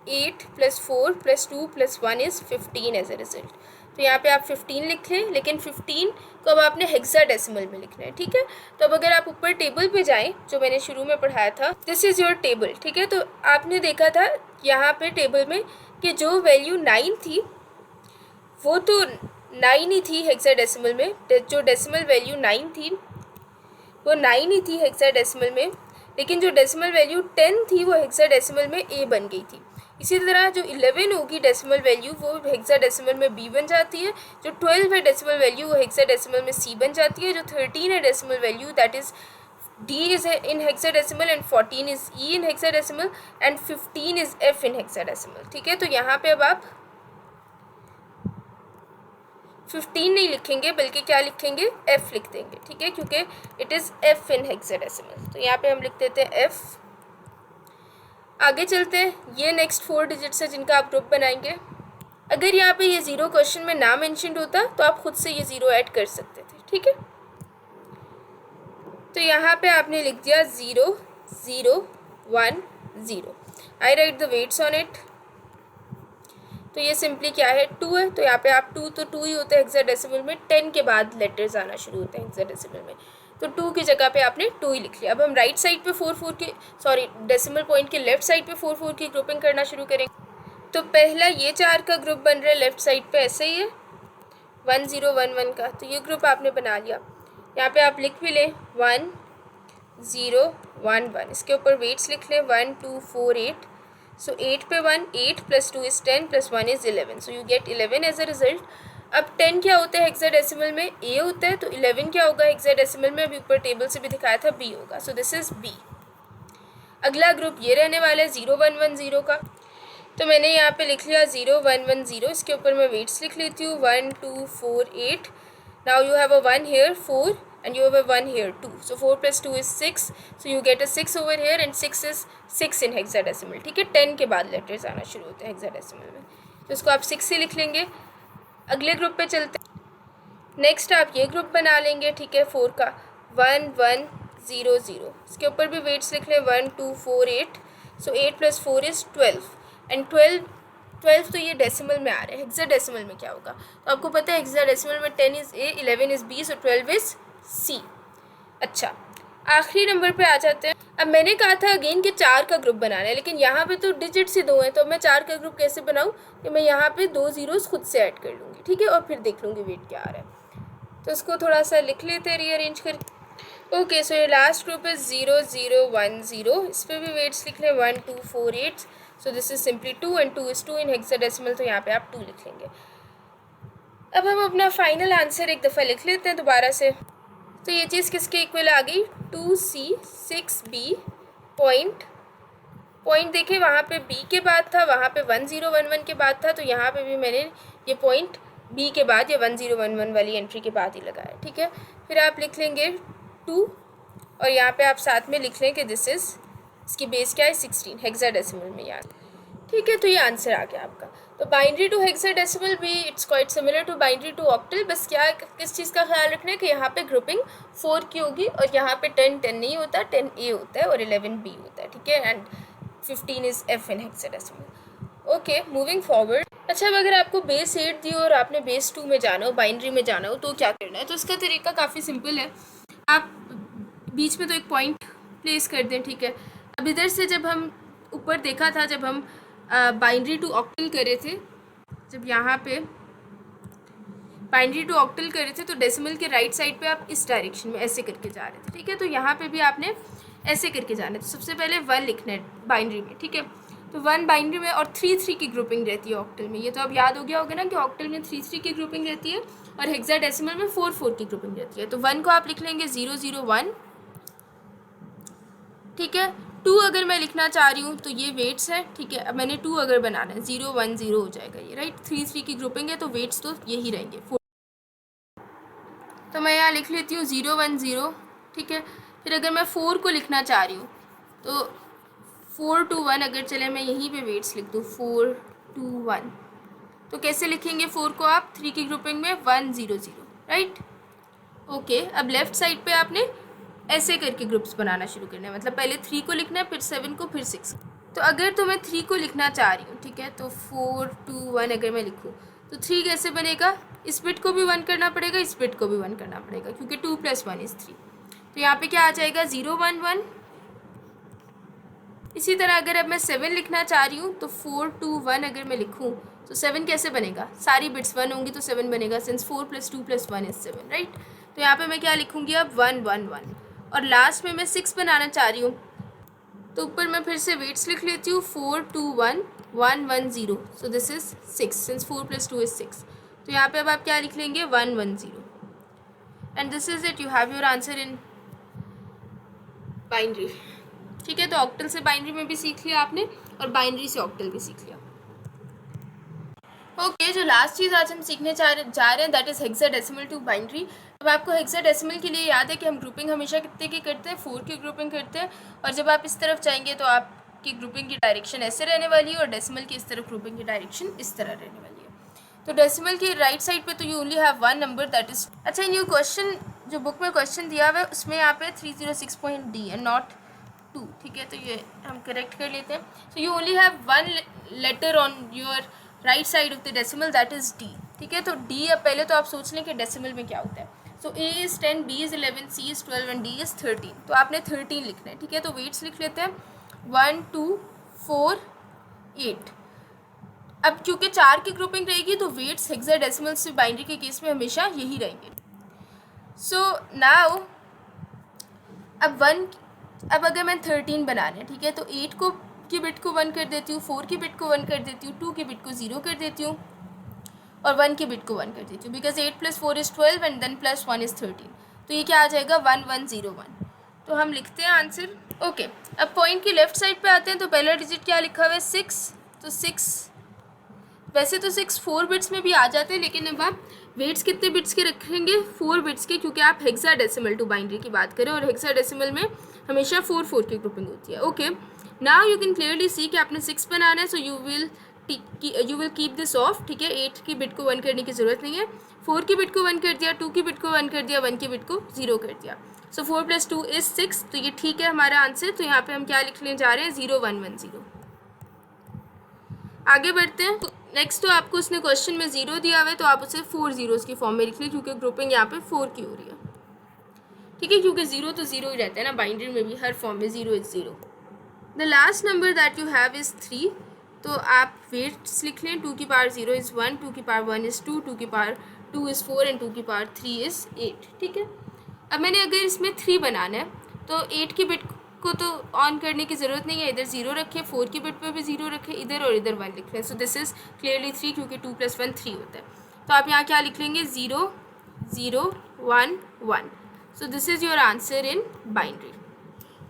8 plus 4 plus 2 plus 1 is 15 as a result. तो यहाँ पे आप 15 लिख लें, लेकिन 15 को अब आपने हेक्साडेसिमल में लिखना है। ठीक है, तो अब अगर आप ऊपर टेबल पे जाएं जो मैंने शुरू में पढ़ाया था, दिस इज़ योर टेबल। ठीक है, तो आपने देखा था यहाँ पे टेबल में कि जो वैल्यू 9 थी वो तो 9 ही थी हेक्साडेसिमल में, जो डेसिमल वैल्यू 9 थी वो 9 ही थी हेक्साडेसिमल में, लेकिन जो डेसिमल वैल्यू 10 थी वो हेक्साडेसिमल में ए बन गई थी। इसी तरह जो 11 होगी डेसिमल वैल्यू वो हेक्साडेसिमल में बी बन जाती है, जो 12 है डेसिमल वैल्यू वो हेक्साडेसिमल में सी बन जाती है, जो 13 है decimal value that is D is in hexadecimal and 14 is E in hexadecimal and 15 is F in hexadecimal। ठीक है, तो यहाँ पे अब आप 15 नहीं लिखेंगे बल्कि क्या लिखेंगे, F लिख देंगे। ठीक है, क्योंकि it is F in hexadecimal. तो यहाँ पे हम लिख देते हैं F। आगे चलते हैं, ये नेक्स्ट 4 डिजिट्स है जिनका आप ग्रुप बनाएंगे। अगर यहाँ पे ये 0 क्वेश्चन में ना मेंशन्ड होता तो आप खुद से ये 0 ऐड कर सकते थे। ठीक है, तो यहाँ पे आपने लिख दिया 0 0 1 0। I write the weights on it. तो ये सिंपली क्या है, 2 है, तो यहाँ पे आप 2 तो 2 ही होता है हेक्साडेसिमल में, 10 के बाद लेटर्स आना शुरू होते हैं हेक्साडेसिमल में, तो 2 की जगह पे आपने 2 ही लिख लिया। अब हम राइट साइड पे 4 4 की डेसिमल पॉइंट के लेफ्ट साइड पे 4 4 की ग्रुपिंग करना शुरू करेंगे। तो पहला ये 4 का ग्रुप बन रहा है लेफ्ट साइड पे, ऐसे ही है 1 0 1 1 का, तो ये ग्रुप आपने बना लिया। यहाँ पे आप लिख भी लें 1 0 1 1, इसके ऊपर वेट्स लिख लें 1 2 4 8। So 8 पे 1, 8 plus 2 is 10 plus 1 is 11. So you get 11 as a result. अब 10 क्या होता है हेक्साडेसिमल में, A होता है, तो 11 क्या होगा हेक्साडेसिमल में, अभी ऊपर टेबल से भी दिखाया था B होगा। So this is B। अगला ग्रुप ये रहने वाला है 0 1 1 0 का। तो मैंने यहाँ पे लिख लिया 0 1 1 0, इसके ऊपर मैं वेट्स लिख लेती हूँ 1 2 4 8। Now you have a 1 here 4 and you have a 1 here 2. So 4 plus 2 is 6. So you get a 6 over here and 6 is 6 in hexadecimal। ठीक है, 10 के बाद लेटर्स आना शुरू होते हैं हेक्साडेसिमल में, तो इसको आप 6 से लिख लेंगे। अगले ग्रुप पे चलते हैं। नेक्स्ट आप ये ग्रुप बना लेंगे, ठीक है, 4 का 1 1 0 0, इसके ऊपर भी वेट्स लिख लें 1 2 4 8। सो 8 plus 4 is 12 एंड 12 तो ये डेसिमल में आ रहा है। हेक्साडेसिमल में क्या होगा, तो आपको पता है हेक्साडेसिमल में 10 is A, 11 is B, so 12 is C। अच्छा, आखिरी नंबर पे आ जाते हैं। अब मैंने कहा था अगेन कि 4 का ग्रुप बनाना है, लेकिन यहाँ पे तो डिजिट्स ही 2 हैं, तो मैं 4 का ग्रुप कैसे बनाऊँ कि मैं यहाँ पे 2 ज़ीरोज़ खुद से ऐड कर लूँगी। ठीक है, और फिर देख लूँगी वेट क्या आ रहा है। तो उसको थोड़ा सा लिख लेते हैं रीअरेंज कर। ओके, सो ये लास्ट ग्रुप है 0 0 1 0, इस पर भी वेट्स लिख लें 1 2 4 8। सो this is simply 2 and 2 is 2 in hexadecimal, तो यहाँ पे आप 2 लिख लेंगे। अब हम अपना फाइनल आंसर एक दफ़ा लिख लेते हैं दोबारा से। तो ये चीज़ किसके इक्वल आ गई, 2C 6B पॉइंट देखें वहाँ पे B के बाद था, वहाँ पे 1011 के बाद था, तो यहाँ पे भी मैंने ये पॉइंट B के बाद या 1011 वाली एंट्री के बाद ही लगाया। ठीक है, फिर आप लिख लेंगे 2 और यहाँ पे आप साथ में लिख लें कि दिस इज़, इसकी बेस क्या है 16 हेक्साडेसिमल में याद। ठीक है, तो ये आंसर आ गया आपका। तो बाइनरी टू हेक्साडेसिमल भी it's quite similar to binary to octal, बस क्या किस चीज़ का ख्याल रखना है कि यहाँ पे ग्रुपिंग 4 की होगी और यहाँ पे 10 नहीं होता, 10A होता है और 11B होता है। ठीक है, and 15 is F in hexadecimal. Okay, moving forward. अच्छा, अब अगर आपको बेस 8 दी हो और आपने बेस 2 में जाना हो, बाइनरी में जाना हो, तो क्या करना है? तो इसका तरीका काफ़ी सिंपल है। आप बीच में तो एक पॉइंट प्लेस कर दें। ठीक है, अब इधर से जब हम ऊपर देखा था, जब हम बाइनरी टू ऑक्टल कर रहे थे, जब यहाँ पे बाइनरी टू ऑक्टल कर रहे थे तो डेसिमल के राइट साइड पे आप इस डायरेक्शन में ऐसे करके जा रहे थे। ठीक है, तो यहाँ पे भी आपने ऐसे करके जाना है। तो सबसे पहले 1 लिखना है बाइनरी में। ठीक है, तो 1 बाइनरी में और 3 3 की ग्रुपिंग रहती है ऑक्टल में। ये तो अब याद हो गया होगा ना कि ऑक्टल में 3 3 की ग्रुपिंग रहती है और हेक्साडेसिमल में 4 4 की ग्रुपिंग रहती है। तो 1 को आप लिख लेंगे 0 0 1। ठीक है, 2 अगर मैं लिखना चाह रही हूँ तो ये वेट्स है। ठीक है, अब मैंने 2 अगर बनाना है 0 1 0 हो जाएगा ये, राइट। 3 3 की ग्रुपिंग है तो वेट्स तो यही रहेंगे। तो मैं यहाँ लिख लेती हूँ 0 1 0। ठीक है, फिर अगर मैं 4 को लिखना चाह रही हूँ तो 4 2 1, अगर चले मैं यहीं पे वेट्स लिख दूँ 4 2 1, तो कैसे लिखेंगे 4 को आप 3 की ग्रुपिंग में 1 0 0, राइट। ओके, अब लेफ्ट साइड पे आपने ऐसे करके ग्रुप्स बनाना शुरू करना है, मतलब पहले 3 को लिखना है, फिर 7 को, फिर 6। तो अगर तो मैं 3 को लिखना चाह रही हूँ, ठीक है, तो 4 2 1 अगर मैं लिखूँ तो 3 कैसे बनेगा, इस बिट को भी 1 करना पड़ेगा, इस बिट को भी 1 करना पड़ेगा, क्योंकि 2 + 1 = 3। तो यहाँ पे क्या आ जाएगा 0 1 1। इसी तरह अगर अब मैं 7 लिखना चाह रही हूँ तो 4 2 1 अगर मैं लिखूँ तो 7 कैसे बनेगा, सारी बिट्स 1 होंगी तो 7 बनेगा, सिंस 4 + 2 + 1 = 7, राइट। तो यहाँ पे मैं क्या लिखूँगी अब 1 1 1, और लास्ट में मैं 6 बनाना चाह रही हूँ तो ऊपर मैं फिर से वेट्स लिख लेती हूँ 4 2 1 1 1 0। सो दिस इज 6, सिंस 4 + 2 = 6। तो यहाँ पे अब आप क्या लिख लेंगे 1 1 0, and this is it, you have your answer in binary. ठीक है, तो ऑक्टल से बाइनरी में भी सीख लिया आपने और बाइनरी से ऑक्टल भी सीख लिया। ओके, जो लास्ट चीज़ आज हम सीखने जा रहे हैं that is hexadecimal to binary. अब आपको हेक्साडेसिमल के लिए याद है कि हम ग्रुपिंग हमेशा कितने की करते हैं, 4 की ग्रुपिंग करते हैं, और जब आप इस तरफ जाएंगे तो आपकी ग्रुपिंग की डायरेक्शन ऐसे रहने वाली है और डेसिमल की इस तरफ ग्रुपिंग की डायरेक्शन इस तरह रहने वाली है। तो डेसिमल की राइट साइड पे तो you only have 1 number that is. अच्छा, इन यू क्वेश्चन, जो बुक में क्वेश्चन दिया हुआ है उसमें यहाँ पे 306.D है, नॉट 2। ठीक है, तो ये हम करेक्ट कर लेते हैं। So you only have 1 later on your right side of the decimal that is D। ठीक है, तो D, अब पहले तो आप सोच लें कि डेसिमल में क्या होता है। सो A is 10, B is 11, C is 12 and D is 13। तो आपने 13 लिखना है। ठीक है, तो वेट्स लिख लेते हैं 1 2 4 8। अब क्योंकि 4 की ग्रुपिंग रहेगी तो वेट्स हेक्साडेसिमल से बाइनरी के केस में हमेशा यही रहेंगे। सो नाउ अब अगर मैं 13 बनाना है, ठीक है, तो 8 को की बिट को 1 कर देती हूँ, 4 की बिट को 1 कर देती हूँ, 2 की बिट को 0 कर देती हूँ और 1 की बिट को 1 कर देती हूँ, बिकॉज 8 + 4 = 12 एंड देन +1 = 13। तो ये क्या आ जाएगा 1 1 0 1। तो हम लिखते हैं आंसर। ओके, अब पॉइंट की लेफ्ट साइड पे आते हैं तो पहला डिजिट क्या लिखा हुआ है 6। तो 6, वैसे तो 6 4 बिट्स में भी आ जाते हैं, लेकिन अब आप वेट्स कितने बिट्स के रखेंगे 4 बिट्स के, क्योंकि आप हेक्साडेसिमल टू बाइनरी की बात करें और हेक्साडेसिमल में हमेशा 4 4 की ग्रुपिंग होती है। Okay, now you can clearly see कि आपने 6 बनाना है, so you will keep this of. ठीक है, 8 की बिट को 1 करने की ज़रूरत नहीं है, 4 की बिट को 1 कर दिया, 2 की बिट को 1 कर दिया, 1 की बिट को 0 कर दिया। सो 4 + 2 = 6। तो ये ठीक है हमारा आंसर। तो यहाँ पे हम क्या लिखने जा रहे हैं 0 1 1 0। आगे बढ़ते हैं। नेक्स्ट तो आपको उसने क्वेश्चन में 0 दिया हुआ है तो आप उसे 4 zeros की फॉर्म में लिख लें, क्योंकि ग्रुपिंग यहाँ पे 4 की हो रही है। ठीक है, क्योंकि 0 तो 0 ही रहता है ना, बाइनरी में भी हर फॉर्म में 0 = 0। The last number that you have is 3। तो आप वेट्स लिख लें 2 की पावर 0 = 1, 2 की पावर 1 = 2, 2 की पावर 2 इज़ 4 एंड 2 की पावर 3 इज़ 8, ठीक है। अब मैंने अगर इसमें 3 बनाना है तो 8 की बिट को तो ऑन करने की ज़रूरत नहीं है, इधर 0 रखे, 4 की बिट पर भी 0 रखे इधर, और इधर 1 लिख रहे हैं। सो दिस इज़ क्लियरली 3, क्योंकि 2 + 1 3 होता है। तो आप यहाँ क्या लिख लेंगे, 0 0 1 1। सो this is your answer in binary.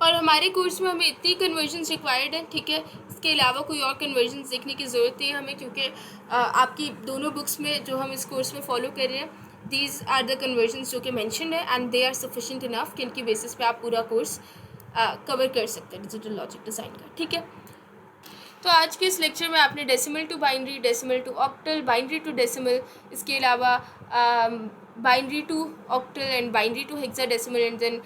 और हमारे कोर्स में हमें इतनी कन्वर्जन्स रिक्वायर्ड है, ठीक है। इसके अलावा कोई और कन्वर्जन्स देखने की ज़रूरत नहीं है हमें, क्योंकि आपकी दोनों बुक्स में जो हम इस कोर्स में फॉलो कर रहे हैं, दीज आर द कन्वर्जन्स जो कि मैंशन है, and they are sufficient enough कि इनकी बेसिस पे आप पूरा कोर्स कवर कर सकते हैं डिजिटल लॉजिक डिज़ाइन का, ठीक है। तो आज के इस लेक्चर में आपने decimal to binary, decimal to octal, binary to decimal, इसके अलावा binary to octal and binary to hexadecimal, and then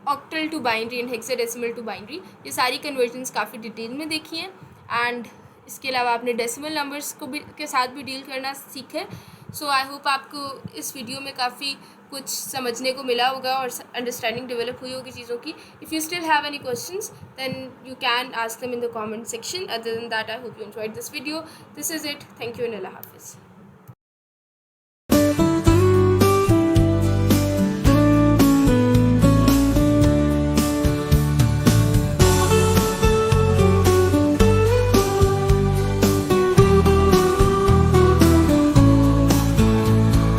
octal to binary and hexadecimal to binary, ये सारी कन्वर्जन्स काफ़ी डिटेल में देखी हैं। एंड इसके अलावा आपने डेसिमल नंबर्स को भी के साथ भी डील करना सीखे। सो आई होप आपको इस वीडियो में काफ़ी कुछ समझने को मिला होगा और अंडरस्टैंडिंग डेवलप हुई होगी चीज़ों की। If you still have any questions then you can ask them in the comment section. Other than that I hope you enjoyed this video. This is it. Thank you and अल्लाह हाफिज़।